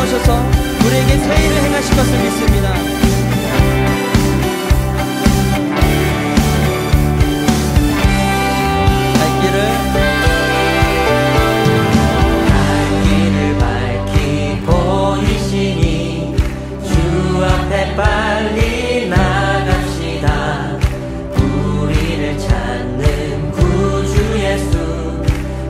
나오셔서 우리에게 새 일을 행하실 것을 믿습니다. 갈 길을 밝히 보이시니 주 앞에 빨리 나갑시다. 우리를 찾는 구주 예수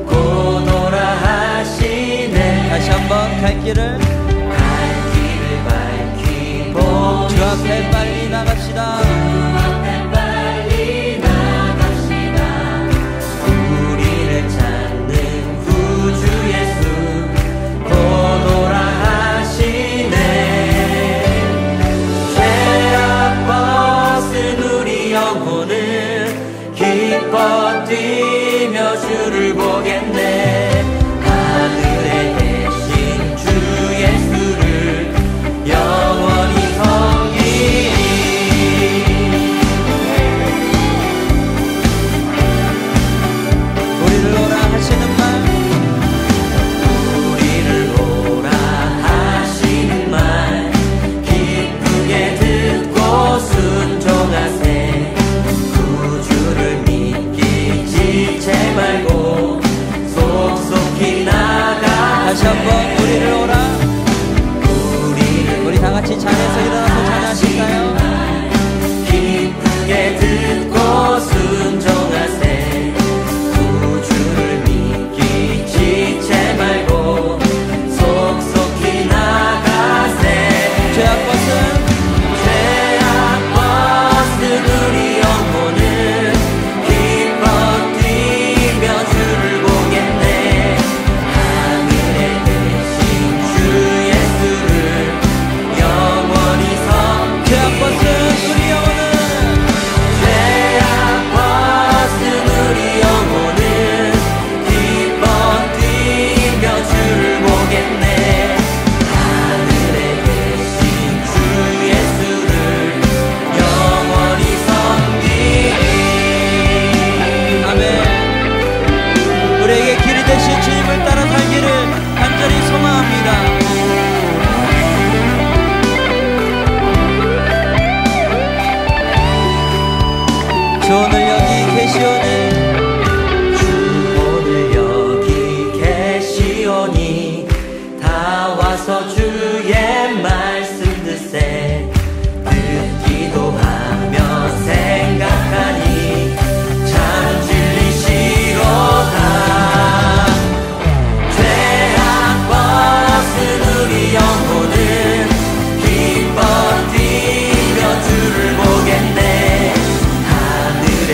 곧 오라 하시네. 다시 한번 갈 길을 밝히 보이시니 주 앞에 빨리 나갑시다. 기뻐 뛰며 주를 보겠네. 하늘에 계신 주 예수를 영원히 섬기리. 우리를 오라 하시는 말, 우리를 오라 하시는 말 기쁘게 듣고 순종하세. 말고 속속히 나가. 다시 한번 우리를 오라. 우리 다 같이 자리에서 일어나서 찬양하실까요? 기쁘게 듣고 순종하세. 구주를 믿기 지체 말고 속속히 나가세. 죄악 벗은 우리 영혼을 주를 보겠네. 하늘에 계신 주 예수를 영원히 섬기리. 죄악 벗은 우리 영혼은 기뻐 뛰며 주를 보겠네. 하늘에 계신 주 예수를 영원히 섬기리. 아멘. 우리에게 길이 되신 주님을 따라 살기를 간절히 소망합니다. 주 오늘 여기 계시오니, 주 오늘 여기 계시오니 다 와서 주의 말씀 듣세. 듣기도 하며 생각하니 참 진리시로다. 우리 영혼은 기뻐 뛰며 주를 보겠네. 하늘에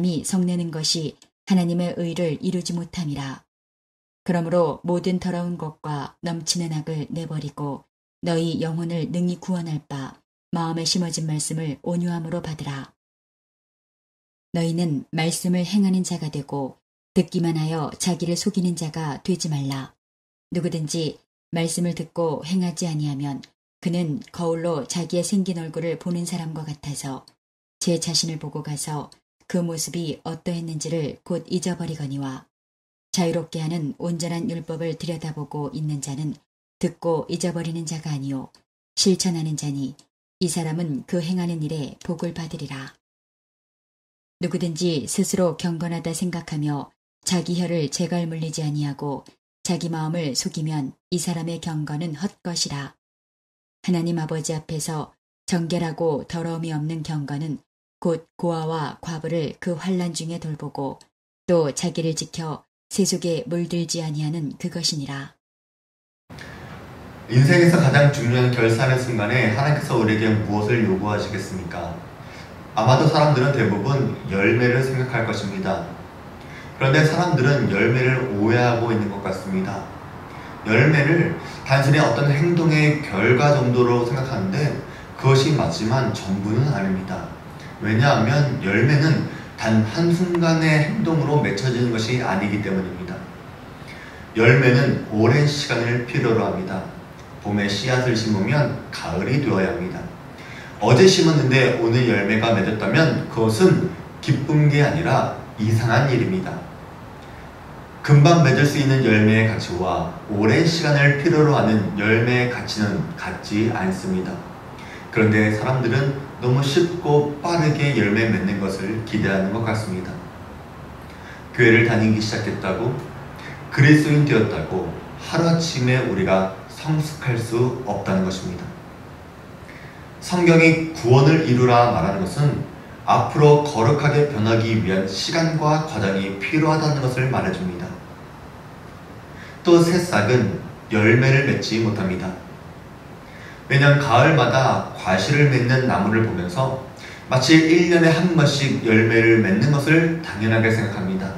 사람이 성내는 것이 하나님의 의를 이루지 못함이라. 그러므로 모든 더러운 것과 넘치는 악을 내버리고 너희 영혼을 능히 구원할 바 마음에 심어진 말씀을 온유함으로 받으라. 너희는 말씀을 행하는 자가 되고 듣기만 하여 자기를 속이는 자가 되지 말라. 누구든지 말씀을 듣고 행하지 아니하면 그는 거울로 자기의 생긴 얼굴을 보는 사람과 같아서 제 자신을 보고 가서 그 모습이 어떠했는지를 곧 잊어버리거니와 자유롭게 하는 온전한 율법을 들여다보고 있는 자는 듣고 잊어버리는 자가 아니요 실천하는 자니 이 사람은 그 행하는 일에 복을 받으리라. 누구든지 스스로 경건하다 생각하며 자기 혀를 제갈 물리지 아니하고 자기 마음을 속이면 이 사람의 경건은 헛것이라. 하나님 아버지 앞에서 정결하고 더러움이 없는 경건은 곧 고아와 과부를 그 환난 중에 돌보고 또 자기를 지켜 세속에 물들지 아니하는 그것이니라. 인생에서 가장 중요한 결산의 순간에 하나님께서 우리에게 무엇을 요구하시겠습니까? 아마도 사람들은 대부분 열매를 생각할 것입니다. 그런데 사람들은 열매를 오해하고 있는 것 같습니다. 열매를 단순히 어떤 행동의 결과 정도로 생각하는데 그것이 맞지만 전부는 아닙니다. 왜냐하면 열매는 단 한순간의 행동으로 맺혀지는 것이 아니기 때문입니다. 열매는 오랜 시간을 필요로 합니다. 봄에 씨앗을 심으면 가을이 되어야 합니다. 어제 심었는데 오늘 열매가 맺었다면 그것은 기쁜 게 아니라 이상한 일입니다. 금방 맺을 수 있는 열매의 가치와 오랜 시간을 필요로 하는 열매의 가치는 같지 않습니다. 그런데 사람들은 너무 쉽고 빠르게 열매 맺는 것을 기대하는 것 같습니다. 교회를 다니기 시작했다고, 그리스도인 되었다고 하루아침에 우리가 성숙할 수 없다는 것입니다. 성경이 구원을 이루라 말하는 것은 앞으로 거룩하게 변하기 위한 시간과 과정이 필요하다는 것을 말해줍니다. 또 새싹은 열매를 맺지 못합니다. 매년 가을마다 과실을 맺는 나무를 보면서 마치 1년에 한 번씩 열매를 맺는 것을 당연하게 생각합니다.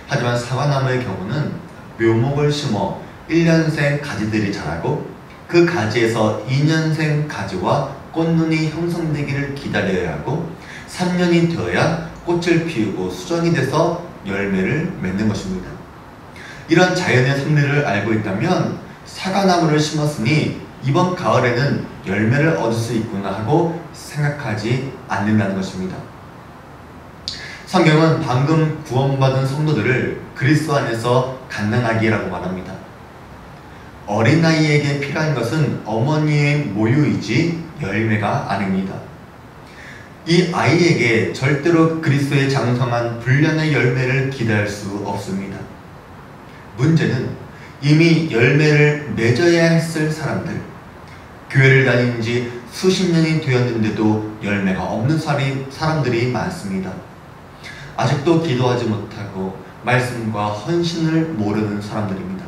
하지만 사과나무의 경우는 묘목을 심어 1년생 가지들이 자라고 그 가지에서 2년생 가지와 꽃눈이 형성되기를 기다려야 하고 3년이 되어야 꽃을 피우고 수정이 돼서 열매를 맺는 것입니다. 이런 자연의 섭리를 알고 있다면 사과나무를 심었으니 이번 가을에는 열매를 얻을 수 있구나 하고 생각하지 않는다는 것입니다. 성경은 방금 구원받은 성도들을 그리스도 안에서 갓난아기라고 말합니다. 어린아이에게 필요한 것은 어머니의 모유이지 열매가 아닙니다. 이 아이에게 절대로 그리스도의 장성한 불량의 열매를 기대할 수 없습니다. 문제는 이미 열매를 맺어야 했을 사람들, 교회를 다닌 지 수십 년이 되었는데도 열매가 없는 사람들이 많습니다. 아직도 기도하지 못하고 말씀과 헌신을 모르는 사람들입니다.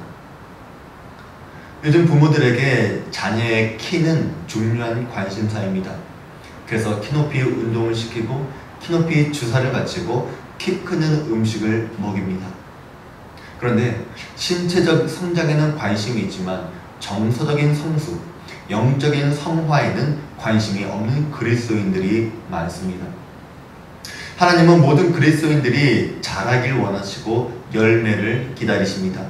요즘 부모들에게 자녀의 키는 중요한 관심사입니다. 그래서 키높이 운동을 시키고 키높이 주사를 맞추고 키 크는 음식을 먹입니다. 그런데 신체적 성장에는 관심이 있지만 정서적인 성숙, 영적인 성화에는 관심이 없는 그리스도인들이 많습니다. 하나님은 모든 그리스도인들이 자라길 원하시고 열매를 기다리십니다.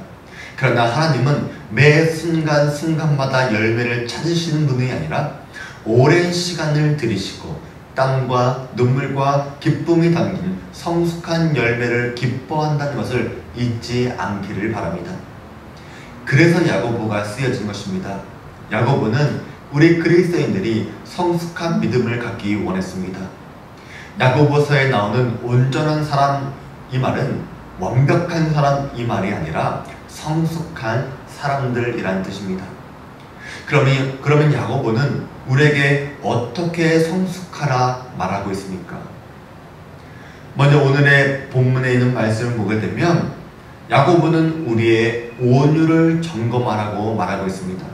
그러나 하나님은 매 순간순간마다 열매를 찾으시는 분이 아니라 오랜 시간을 들이시고 땀과 눈물과 기쁨이 담긴 성숙한 열매를 기뻐한다는 것을 잊지 않기를 바랍니다. 그래서 야고보가 쓰여진 것입니다. 야고보는 우리 그리스도인들이 성숙한 믿음을 갖기 원했습니다. 야고보서에 나오는 온전한 사람 이 말은 완벽한 사람 이 말이 아니라 성숙한 사람들이라는 뜻입니다. 그러면 야고보는 우리에게 어떻게 성숙하라 말하고 있습니까? 먼저 오늘의 본문에 있는 말씀을 보게 되면 야고보는 우리의 온유를 점검하라고 말하고 있습니다.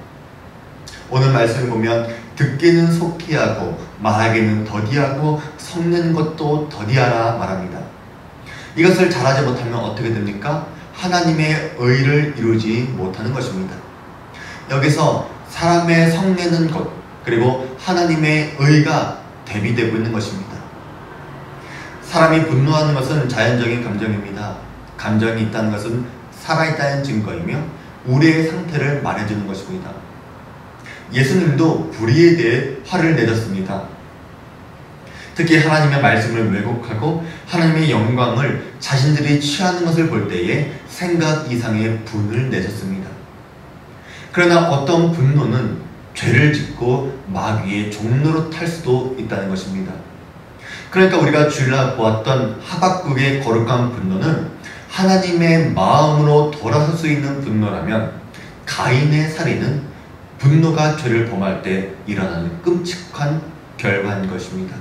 오늘 말씀을 보면 듣기는 속히 하고 말하기는 더디하고 섞는 것도 더디하라 말합니다. 이것을 잘하지 못하면 어떻게 됩니까? 하나님의 의를 이루지 못하는 것입니다. 여기서 사람의 성내는 것, 그리고 하나님의 의가 대비되고 있는 것입니다. 사람이 분노하는 것은 자연적인 감정입니다. 감정이 있다는 것은 살아있다는 증거이며 우리의 상태를 말해주는 것입니다. 예수님도 불의에 대해 화를 내셨습니다. 특히 하나님의 말씀을 왜곡하고 하나님의 영광을 자신들이 취하는 것을 볼 때에 생각 이상의 분을 내셨습니다. 그러나 어떤 분노는 죄를 짓고 마귀의 종로로 탈 수도 있다는 것입니다. 그러니까 우리가 주일날 보았던 하박국의 거룩한 분노는 하나님의 마음으로 돌아설 수 있는 분노라면, 가인의 살인은 분노가 죄를 범할 때 일어나는 끔찍한 결과인 것입니다.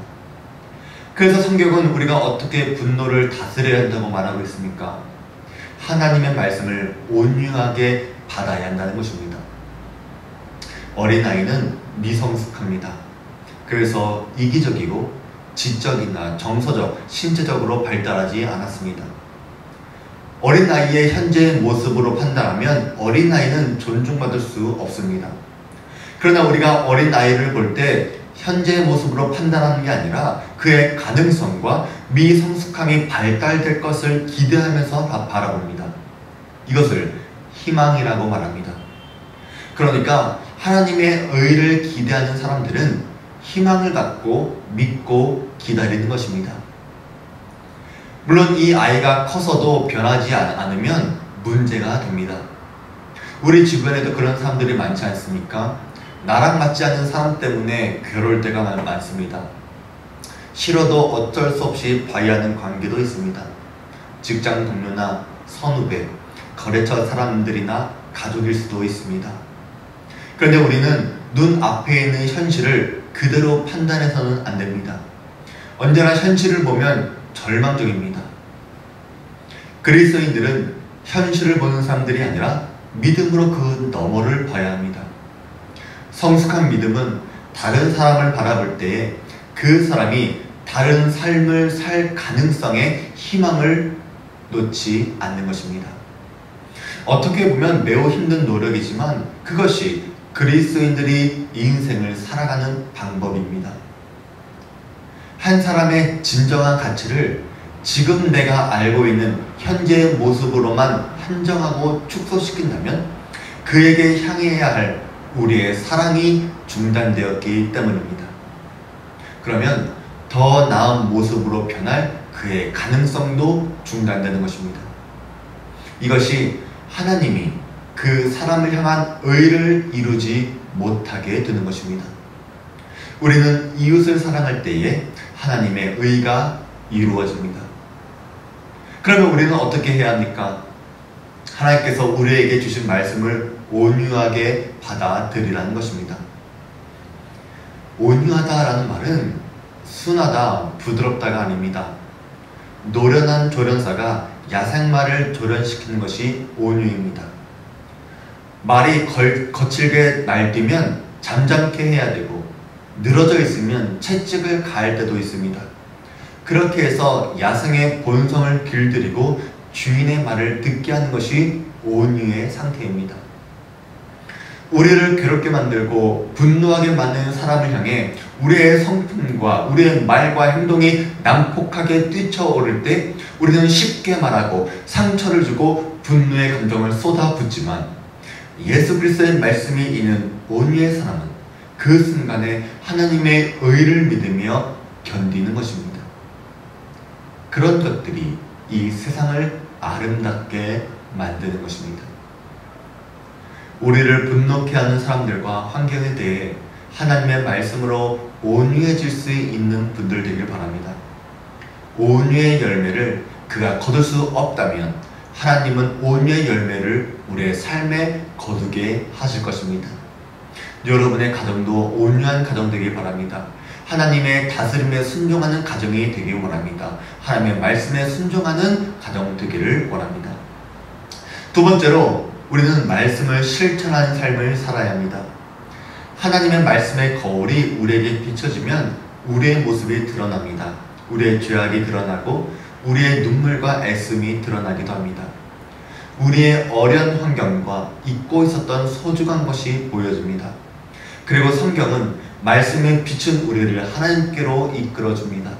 그래서 성경은 우리가 어떻게 분노를 다스려야 한다고 말하고 있습니까? 하나님의 말씀을 온유하게 받아야 한다는 것입니다. 어린아이는 미성숙합니다. 그래서 이기적이고 지적이나 정서적, 신체적으로 발달하지 않았습니다. 어린아이의 현재의 모습으로 판단하면 어린아이는 존중받을 수 없습니다. 그러나 우리가 어린아이를 볼 때 현재의 모습으로 판단하는 게 아니라 그의 가능성과 미성숙함이 발달될 것을 기대하면서 바라봅니다. 이것을 희망이라고 말합니다. 그러니까 하나님의 의를 기대하는 사람들은 희망을 갖고 믿고 기다리는 것입니다. 물론 이 아이가 커서도 변하지 않으면 문제가 됩니다. 우리 주변에도 그런 사람들이 많지 않습니까? 나랑 맞지 않는 사람 때문에 괴로울 때가 많습니다. 싫어도 어쩔 수 없이 봐야 하는 관계도 있습니다. 직장 동료나 선후배, 거래처 사람들이나 가족일 수도 있습니다. 그런데 우리는 눈앞에 있는 현실을 그대로 판단해서는 안 됩니다. 언제나 현실을 보면 절망적입니다. 그리스도인들은 현실을 보는 사람들이 아니라 믿음으로 그 너머를 봐야 합니다. 성숙한 믿음은 다른 사람을 바라볼 때에 그 사람이 다른 삶을 살 가능성에 희망을 놓지 않는 것입니다. 어떻게 보면 매우 힘든 노력이지만 그것이 그리스도인들이 인생을 살아가는 방법입니다. 한 사람의 진정한 가치를 지금 내가 알고 있는 현재의 모습으로만 한정하고 축소시킨다면 그에게 향해야 할 우리의 사랑이 중단되었기 때문입니다. 그러면 더 나은 모습으로 변할 그의 가능성도 중단되는 것입니다. 이것이 하나님이 그 사람을 향한 의를 이루지 못하게 되는 것입니다. 우리는 이웃을 사랑할 때에 하나님의 의가 이루어집니다. 그러면 우리는 어떻게 해야 합니까? 하나님께서 우리에게 주신 말씀을 온유하게 받아들이라는 것입니다. 온유하다라는 말은 순하다, 부드럽다가 아닙니다. 노련한 조련사가 야생마를 조련시키는 것이 온유입니다. 말이 거칠게 날뛰면 잠잠케 해야 되고 늘어져 있으면 채찍을 가할 때도 있습니다. 그렇게 해서 야생의 본성을 길들이고 주인의 말을 듣게 하는 것이 온유의 상태입니다. 우리를 괴롭게 만들고 분노하게 만드는 사람을 향해 우리의 성품과 우리의 말과 행동이 난폭하게 뛰쳐오를 때 우리는 쉽게 말하고 상처를 주고 분노의 감정을 쏟아붓지만 예수 그리스도의 말씀이 있는 온유의 사람은 그 순간에 하나님의 의를 믿으며 견디는 것입니다. 그런 것들이 이 세상을 아름답게 만드는 것입니다. 우리를 분노케 하는 사람들과 환경에 대해 하나님의 말씀으로 온유해질 수 있는 분들 되길 바랍니다. 온유의 열매를 그가 거둘 수 없다면 하나님은 온유의 열매를 우리의 삶에 거두게 하실 것입니다. 여러분의 가정도 온유한 가정 되길 바랍니다. 하나님의 다스림에 순종하는 가정이 되길 원합니다. 하나님의 말씀에 순종하는 가정 되기를 원합니다. 두 번째로 우리는 말씀을 실천하는 삶을 살아야 합니다. 하나님의 말씀의 거울이 우리에게 비춰지면 우리의 모습이 드러납니다. 우리의 죄악이 드러나고 우리의 눈물과 애씀이 드러나기도 합니다. 우리의 어려운 환경과 잊고 있었던 소중한 것이 보여집니다. 그리고 성경은 말씀에 비춘 우리를 하나님께로 이끌어줍니다.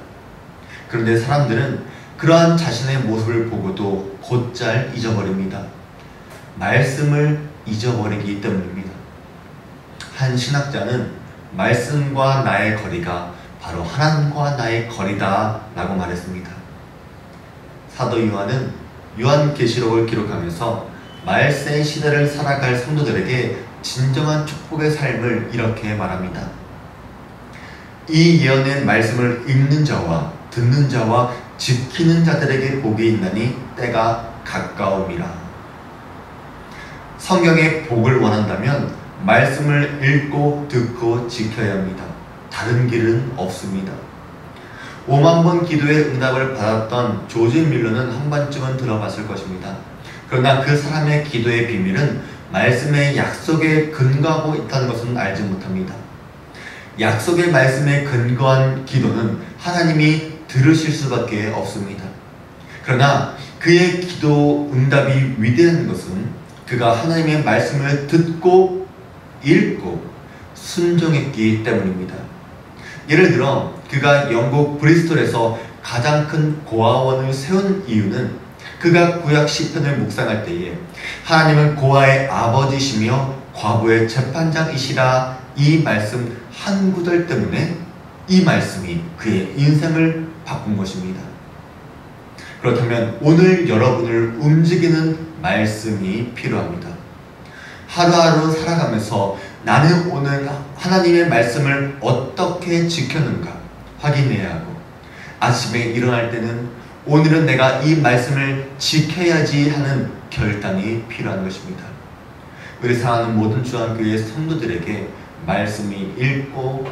그런데 사람들은 그러한 자신의 모습을 보고도 곧잘 잊어버립니다. 말씀을 잊어버리기 때문입니다. 한 신학자는 말씀과 나의 거리가 바로 하나님과 나의 거리다 라고 말했습니다. 사도 요한은 요한계시록을 기록하면서 말세 시대를 살아갈 성도들에게 진정한 축복의 삶을 이렇게 말합니다. 이 예언의 말씀을 읽는 자와 듣는 자와 지키는 자들에게 복이 있나니 때가 가까움이라. 성경의 복을 원한다면 말씀을 읽고 듣고 지켜야 합니다. 다른 길은 없습니다. 5만 번 기도의 응답을 받았던 조지 밀러는 한 번쯤은 들어봤을 것입니다. 그러나 그 사람의 기도의 비밀은 말씀의 약속에 근거하고 있다는 것은 알지 못합니다. 약속의 말씀에 근거한 기도는 하나님이 들으실 수밖에 없습니다. 그러나 그의 기도 응답이 위대한 것은 그가 하나님의 말씀을 듣고 읽고 순종했기 때문입니다. 예를 들어 그가 영국 브리스톨에서 가장 큰 고아원을 세운 이유는 그가 구약 시편을 묵상할 때에 하나님은 고아의 아버지시며 과부의 재판장이시라 이 말씀 한 구절 때문에 이 말씀이 그의 인생을 바꾼 것입니다. 그렇다면 오늘 여러분을 움직이는 말씀이 필요합니다. 하루하루 살아가면서 나는 오늘 하나님의 말씀을 어떻게 지켰는가 확인해야 하고, 아침에 일어날 때는 오늘은 내가 이 말씀을 지켜야지 하는 결단이 필요한 것입니다. 우리 사랑하는 모든 주안교회 성도들에게 말씀이 읽고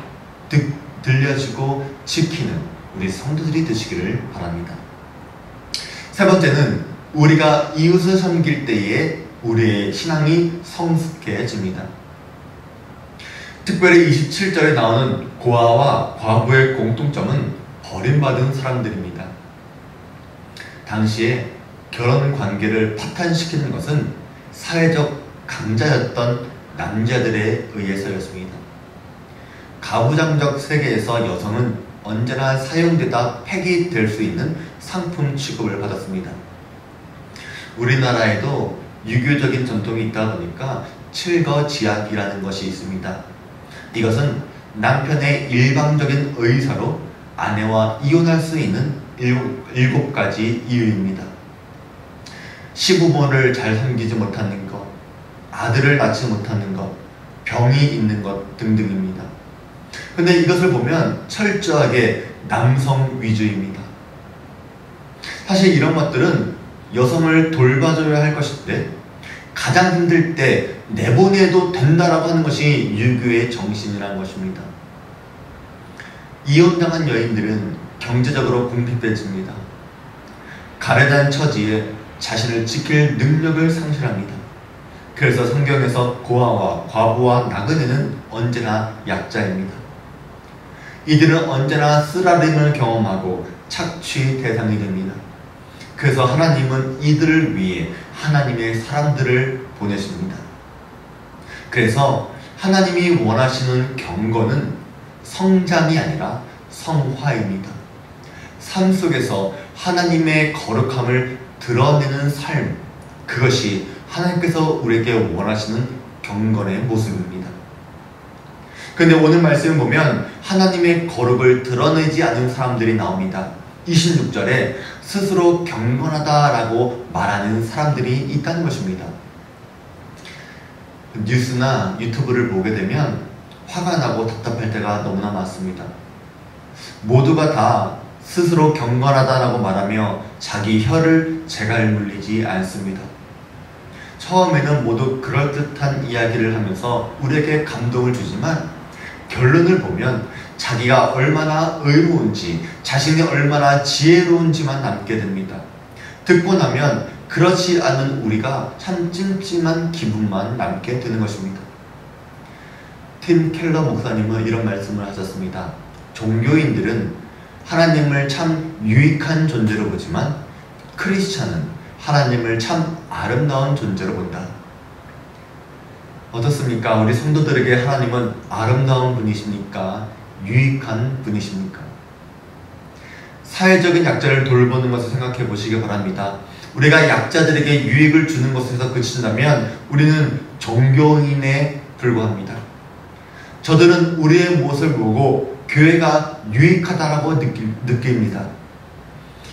들려지고 지키는 우리 성도들이 되시기를 바랍니다. 세 번째는 우리가 이웃을 섬길 때에 우리의 신앙이 성숙해집니다. 특별히 27절에 나오는 고아와 과부의 공통점은 버림받은 사람들입니다. 당시에 결혼 관계를 파탄시키는 것은 사회적 강자였던 남자들에 의해서였습니다. 가부장적 세계에서 여성은 언제나 사용되다 폐기될 수 있는 상품 취급을 받았습니다. 우리나라에도 유교적인 전통이 있다 보니까 칠거지약이라는 것이 있습니다. 이것은 남편의 일방적인 의사로 아내와 이혼할 수 있는 7가지 이유입니다. 시부모를 잘 섬기지 못하는 것, 아들을 낳지 못하는 것, 병이 있는 것 등등입니다. 근데 이것을 보면 철저하게 남성 위주입니다. 사실 이런 것들은 여성을 돌봐줘야 할 것인데 가장 힘들 때 내보내도 된다라고 하는 것이 유교의 정신이라는 것입니다. 이혼당한 여인들은 경제적으로 궁핍해집니다. 가련한 처지에 자신을 지킬 능력을 상실합니다. 그래서 성경에서 고아와 과부와 나그네는 언제나 약자입니다. 이들은 언제나 쓰라림을 경험하고 착취 대상이 됩니다. 그래서 하나님은 이들을 위해 하나님의 사람들을 보내십니다. 그래서 하나님이 원하시는 경건은 성장이 아니라 성화입니다. 삶 속에서 하나님의 거룩함을 드러내는 삶, 그것이 하나님께서 우리에게 원하시는 경건의 모습입니다. 그런데 오늘 말씀을 보면 하나님의 거룩을 드러내지 않은 사람들이 나옵니다. 26절에 스스로 경건하다라고 말하는 사람들이 있다는 것입니다. 뉴스나 유튜브를 보게 되면 화가 나고 답답할 때가 너무나 많습니다. 모두가 다 스스로 경건하다라고 말하며 자기 혀를 제갈 물리지 않습니다. 처음에는 모두 그럴듯한 이야기를 하면서 우리에게 감동을 주지만 결론을 보면 자기가 얼마나 의로운지, 자신이 얼마나 지혜로운지만 남게 됩니다. 듣고 나면 그렇지 않은 우리가 참 찜찜한 기분만 남게 되는 것입니다. 팀 켈러 목사님은 이런 말씀을 하셨습니다. 종교인들은 하나님을 참 유익한 존재로 보지만 크리스찬은 하나님을 참 아름다운 존재로 본다. 어떻습니까? 우리 성도들에게 하나님은 아름다운 분이십니까? 유익한 분이십니까? 사회적인 약자를 돌보는 것을 생각해 보시기 바랍니다. 우리가 약자들에게 유익을 주는 것에서 그친다면 우리는 종교인에 불과합니다. 저들은 우리의 모습을 보고 교회가 유익하다라고 느낍니다.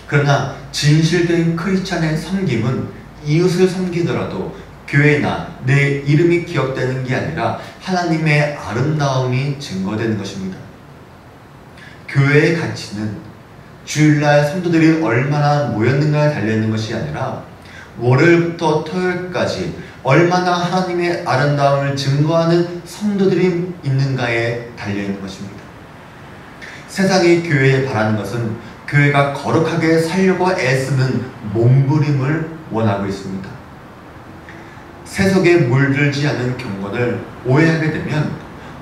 그러나 진실된 크리스찬의 섬김은 이웃을 섬기더라도 교회나 내 이름이 기억되는 게 아니라 하나님의 아름다움이 증거되는 것입니다. 교회의 가치는 주일날 성도들이 얼마나 모였는가에 달려있는 것이 아니라 월요일부터 토요일까지 얼마나 하나님의 아름다움을 증거하는 성도들이 있는가에 달려있는 것입니다. 세상이 교회에 바라는 것은 교회가 거룩하게 살려고 애쓰는 몸부림을 원하고 있습니다. 세속에 물들지 않은 경건을 오해하게 되면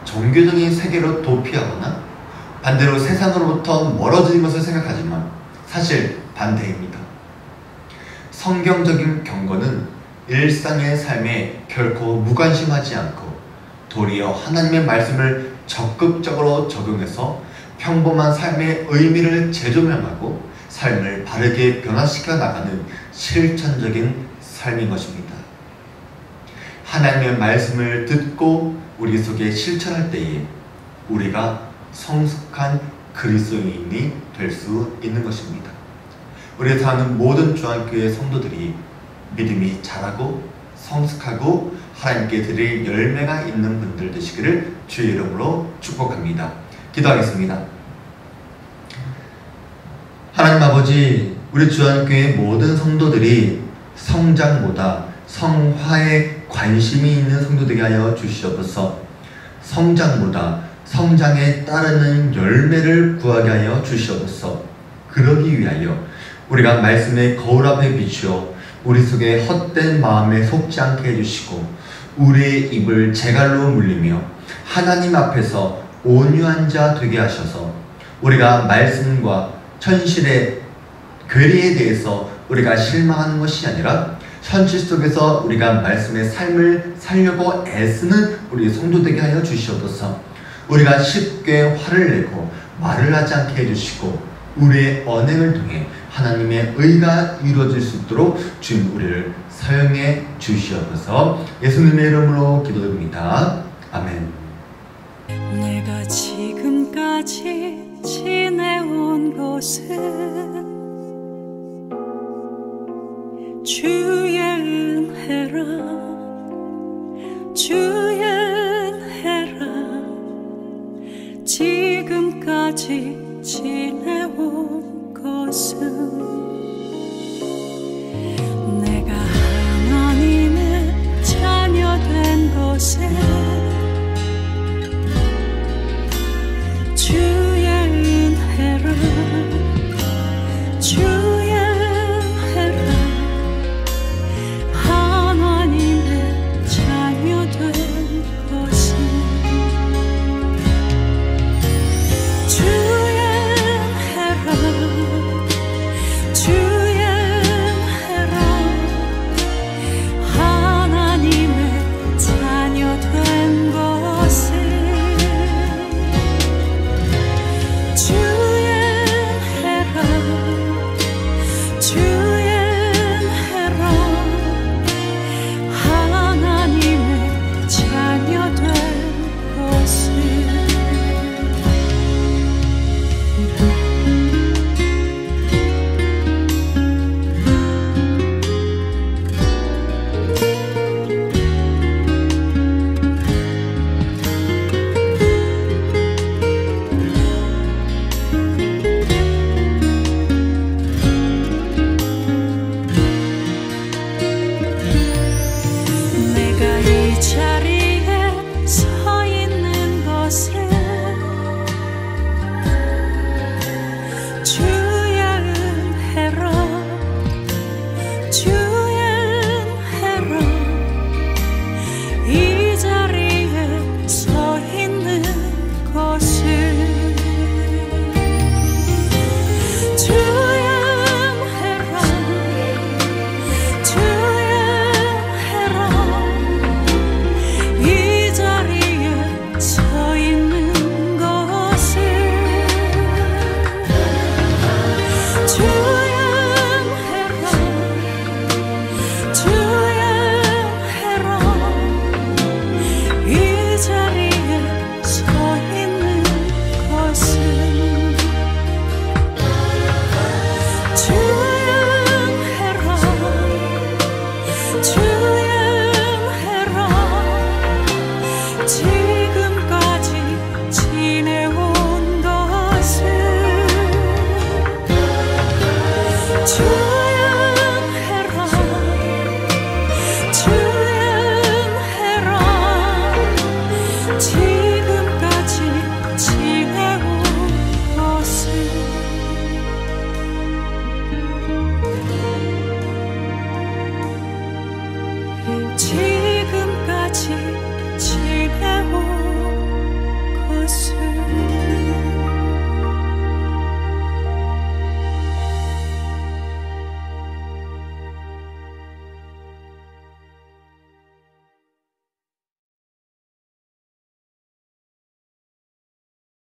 종교적인 세계로 도피하거나 반대로 세상으로부터 멀어지는 것을 생각하지만 사실 반대입니다. 성경적인 경건은 일상의 삶에 결코 무관심하지 않고 도리어 하나님의 말씀을 적극적으로 적용해서 평범한 삶의 의미를 재조명하고 삶을 바르게 변화시켜 나가는 실천적인 삶인 것입니다. 하나님의 말씀을 듣고 우리 속에 실천할 때에 우리가 성숙한 그리스도인이 될 수 있는 것입니다. 우리 사는 모든 주안교회 성도들이 믿음이 자라고 성숙하고 하나님께 드릴 열매가 있는 분들 되시기를 주의 이름으로 축복합니다. 기도하겠습니다. 하나님 아버지, 우리 주안교회 모든 성도들이 성장보다 성화에 관심이 있는 성도되게 하여 주시옵소서. 성장보다 성장에 따르는 열매를 구하게 하여 주시옵소서. 그러기 위하여 우리가 말씀의 거울 앞에 비추어 우리 속에 헛된 마음에 속지 않게 해주시고 우리의 입을 제갈로 물리며 하나님 앞에서 온유한 자 되게 하셔서 우리가 말씀과 현실의 괴리에 대해서 우리가 실망하는 것이 아니라 현실 속에서 우리가 말씀의 삶을 살려고 애쓰는 우리 성도 되게 하여 주시옵소서. 우리가 쉽게 화를 내고 말을 하지 않게 해주시고 우리의 언행을 통해 하나님의 의가 이루어질 수 있도록 주님 우리를 사용해 주시옵소서. 예수님의 이름으로 기도드립니다. 아멘. 내가 지금까지 지내온 곳은 주의 은혜라 주의 은혜라 지금까지 지내온 것은 내가 하나님의 자녀 된 것에 주의 은혜라 주의 은혜라 하나님의 자녀 된 것은 주의 은혜라 지금